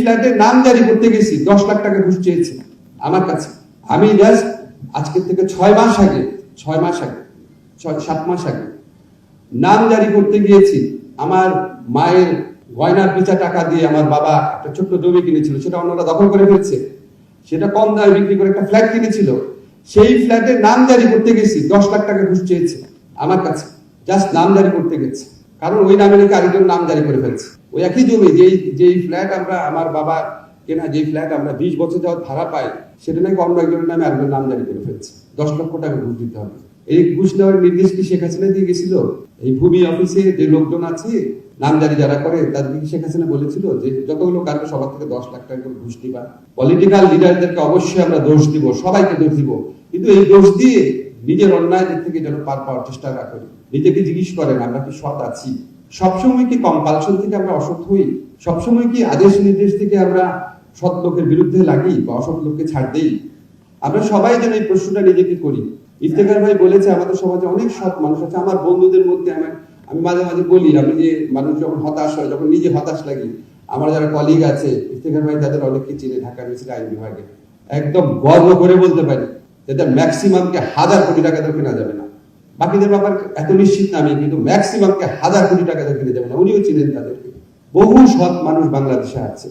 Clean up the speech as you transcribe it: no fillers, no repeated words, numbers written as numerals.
ফ্ল্যাটের নাম জারি করতে গেছি 10 লাখ টাকা ঘুষ চেয়েছে আমার কাছে। আমি জাস্ট আজকে থেকে 6 মাস আগে 7 মাস আগে নাম জারি করতে গিয়েছি। আমার মায়ের গয়নার পিছা টাকা দিয়ে আমার বাবা একটা ছোট্ট জমি কিনেছিল, সেটা অন্যরা দখল করে ফেলছে। সেটা কম দামে বিক্রি করে একটা ফ্ল্যাট কিনেছিল। সেই ফ্ল্যাটের নাম জারি করতে গেছি 10 লাখ টাকা ঘুষ চেয়েছে আমার কাছে, জাস্ট নাম জারি করতে গেছে। কারণ ওই নামে নাকি আরেকজন নাম জারি করে ফেলছে। ওই একই জমি যেই ফ্ল্যাট আমার বাবা কেনা, যেই ফ্ল্যাট আমরা 20 বছর যাওয়ার ভাড়া পাই, সেটা নাকি অন্য একজনের নামে আরেকজন নাম জারি করে ফেলছে। 10 লক্ষ টাকা ঘুষ দিতে হবে। এই ঘুষ নেওয়ার নির্দেশ কি শেখ হাসিনা দিয়ে গেছিল? এই ভূমি অফিসে যে লোকজন আছে নামজারি যারা করে তাদেরকে শেখ হাসিনা বলেছিল যে যতগুলো কারণে সবার থেকে 10 লাখ টাকা করে ঘুষ দিবা। পলিটিক্যাল লিডারদেরকে অবশ্যই আমরা দোষ দিব, সবাইকে দোষ দিব, কিন্তু এই দোষ দিয়ে নিজের অন্যায় দিক থেকে যেন পার পাওয়ার চেষ্টা না করি। নিজেকে জিজ্ঞেস করেন আমরা কি সৎ আছি? সবসময় কি কম্পালশন থেকে আমরা অসৎ হই? সবসময় কি আদেশ নির্দেশ থেকে আমরা সৎ লোকের বিরুদ্ধে লাগি বা অসৎ লোককে ছাড় দেই? আমরা সবাই যেন এই প্রশ্নটা নিজেকে করি। ইফতেখার ভাই বলেছে আমাদের সমাজে অনেক সৎ মানুষ আছে। আমার বন্ধুদের মধ্যে আমি মাঝে মাঝে বলি, আমি যে মানুষ যখন হতাশ হয়, যখন নিজে হতাশ লাগি, আমার যারা কলিগ আছে ইফতেখার ভাই তাদের অনেককে চিনে, ঢাকা মিছিল আইন বিভাগে, একদম গর্ব করে বলতে পারি যাদের ম্যাক্সিমামকে 1000 কোটি টাকা দিয়ে কেনা যাবে না। বাকিদের ব্যাপার এত নিশ্চিত না আমি, কিন্তু ম্যাক্সিমামকে 1000 কোটি টাকা দিয়ে কেনা যাবে না, উনিও চিনেন তাদেরকে। বহু সৎ মানুষ বাংলাদেশে আছে।